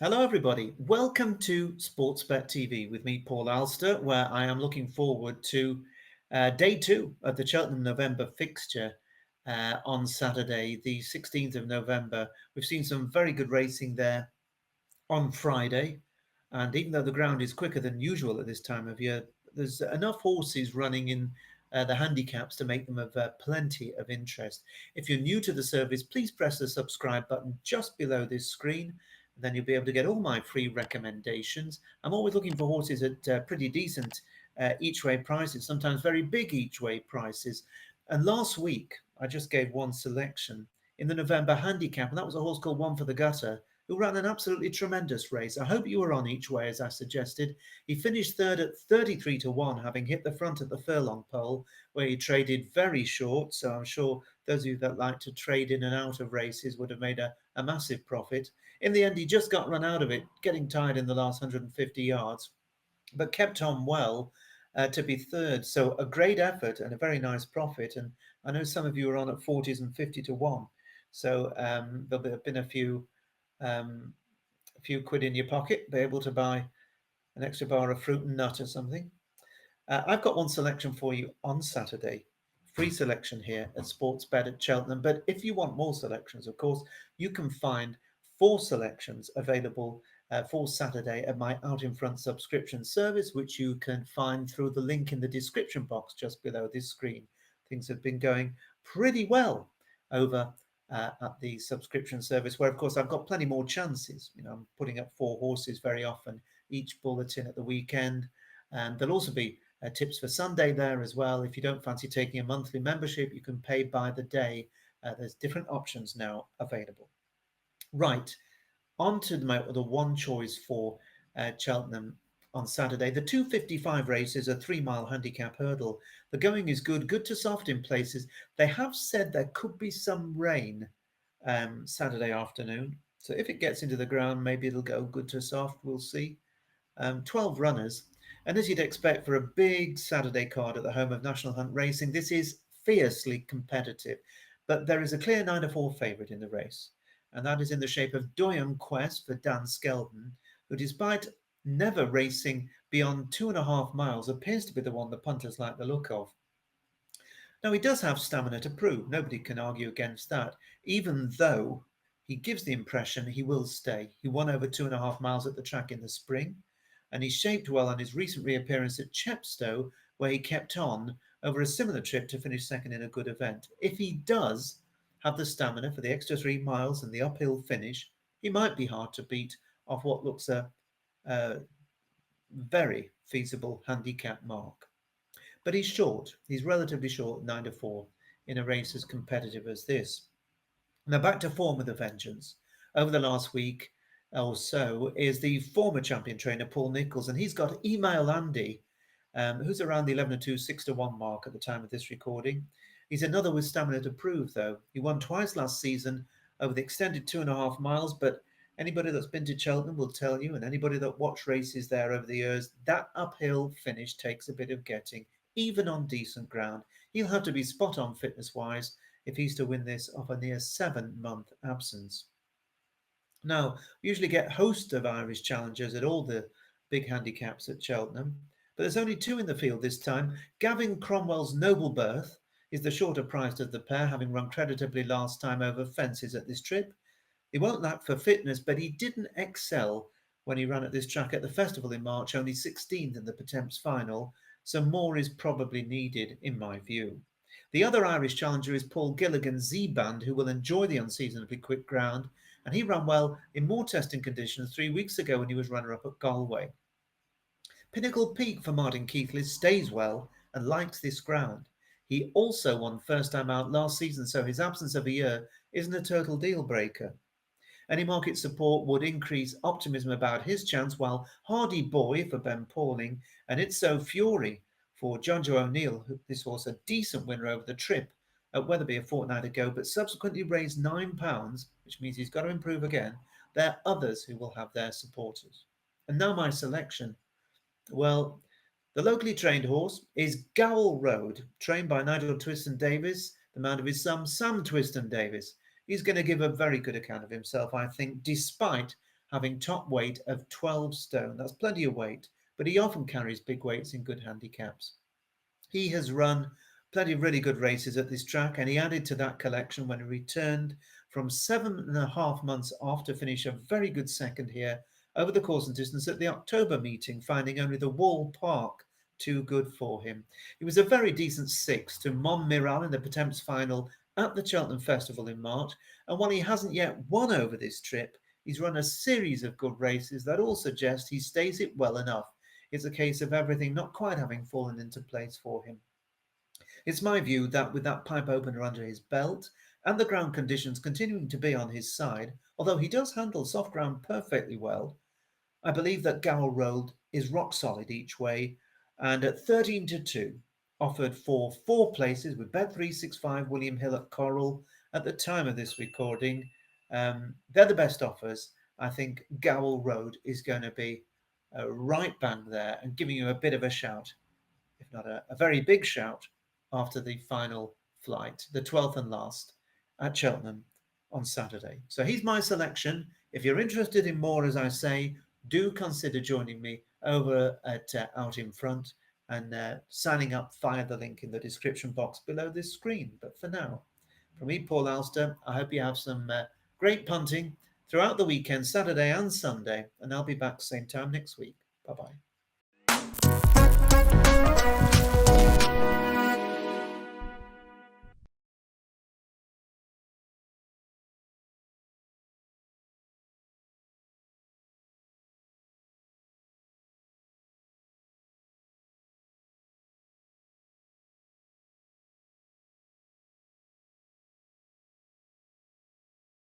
Hello, everybody. Welcome to Sportsbet TV with me, Paul Alster, where I am looking forward to day two of the Cheltenham November fixture on Saturday, the 16th of November. We've seen some very good racing there on Friday, and even though the ground is quicker than usual at this time of year, there's enough horses running in the handicaps to make them of plenty of interest. If you're new to the service, please press the subscribe button just below this screen. Then you'll be able to get all my free recommendations. I'm always looking for horses at pretty decent each way prices, sometimes very big each way prices. And last week, I just gave one selection in the November handicap, and that was a horse called One for the Gutter, who ran an absolutely tremendous race. I hope you were on each way, as I suggested. He finished third at 33 to 1, having hit the front at the furlong pole, where he traded very short. So I'm sure those of you that like to trade in and out of races would have made a massive profit. In the end, he just got run out of it, getting tired in the last 150 yards, but kept on well to be third. So a great effort and a very nice profit. And I know some of you are on at 40s and 50 to 1. So there'll have been a few quid in your pocket, be able to buy an extra bar of fruit and nut or something. I've got one selection for you on Saturday. Free selection here at Sportsbet at Cheltenham. But if you want more selections, of course, you can find four selections available for Saturday at my Out in Front subscription service, which you can find through the link in the description box just below this screen. Things have been going pretty well over at the subscription service, where, of course, I've got plenty more chances. I'm putting up four horses very often, each bulletin at the weekend. And there'll also be tips for Sunday there as well. If you don't fancy taking a monthly membership, you can pay by the day. There's different options now available. Right, on to the one choice for Cheltenham on Saturday. The 2:55 race is a 3 mile handicap hurdle. The going is good to soft in places. They have said there could be some rain Saturday afternoon. So if it gets into the ground, maybe it'll go good to soft. We'll see. 12 runners. And as you'd expect for a big Saturday card at the home of National Hunt Racing, this is fiercely competitive. But there is a clear 9-4 favourite in the race, and that is in the shape of Doyen Quest for Dan Skelton, who, despite never racing beyond 2.5 miles, appears to be the one the punters like the look of. Now, he does have stamina to prove. Nobody can argue against that, even though he gives the impression he will stay. He won over 2.5 miles at the track in the spring, and he shaped well on his recent reappearance at Chepstow, where he kept on over a similar trip to finish second in a good event. If he does have the stamina for the extra 3 miles and the uphill finish, he might be hard to beat off what looks a very feasible handicap mark. But he's short. He's relatively short, 9-4, in a race as competitive as this. Now back to form with a vengeance. Over the last week or so is the former champion trainer Paul Nicholls, and he's got Email Andy, who's around the 11-2, 6-1 mark at the time of this recording. He's another with stamina to prove, though. He won twice last season over the extended 2.5 miles, but anybody that's been to Cheltenham will tell you, and anybody that watched races there over the years, that uphill finish takes a bit of getting, even on decent ground. He'll have to be spot on fitness-wise if he's to win this off a near 7-month absence. Now, we usually get hosts of Irish challengers at all the big handicaps at Cheltenham, but there's only two in the field this time. Gavin Cromwell's Noble Birth is the shorter priced of the pair, having run creditably last time over fences at this trip. He won't lack for fitness, but he didn't excel when he ran at this track at the festival in March, only 16th in the Pertemps final, so more is probably needed in my view. The other Irish challenger is Paul Gilligan's Z-Band, who will enjoy the unseasonably quick ground, and he ran well in more testing conditions 3 weeks ago when he was runner-up at Galway. Pinnacle Peak for Martin Keithley stays well and likes this ground. He also won first time out last season, so his absence of a year isn't a total deal breaker. Any market support would increase optimism about his chance, while Hardy Boy for Ben Pauling and It's So Fury for Jojo O'Neill, this was a decent winner over the trip at Wetherby a fortnight ago, but subsequently raised £9, which means he's got to improve again. There are others who will have their supporters. And now my selection. Well, the locally trained horse is Gowl Road, trained by Nigel Twiston Davis, the mount of his son, Sam Twiston Davis. He's going to give a very good account of himself, I think, despite having top weight of 12 stone. That's plenty of weight, but he often carries big weights in good handicaps. He has run plenty of really good races at this track, and he added to that collection when he returned from 7.5 months off to finish a very good second here over the course and distance at the October meeting, finding only the Wall Park too good for him. He was a very decent sixth to Montmiral in the Pertemps final at the Cheltenham Festival in March, and while he hasn't yet won over this trip, he's run a series of good races that all suggest he stays it well enough. It's a case of everything not quite having fallen into place for him. It's my view that with that pipe opener under his belt and the ground conditions continuing to be on his side, although he does handle soft ground perfectly well, I believe that Gower Road is rock solid each way, and at 13-2, offered for 4 places with Bet365 William Hill at Coral at the time of this recording. They're the best offers. I think Gower Road is going to be right bang there and giving you a bit of a shout, if not a very big shout, after the final flight, the 12th and last at Cheltenham on Saturday. So he's my selection. If you're interested in more, as I say, do consider joining me over at Out in Front and signing up via the link in the description box below this screen. But for now, from me, Paul Alster, I hope you have some great punting throughout the weekend, Saturday and Sunday, and I'll be back same time next week. Bye-bye.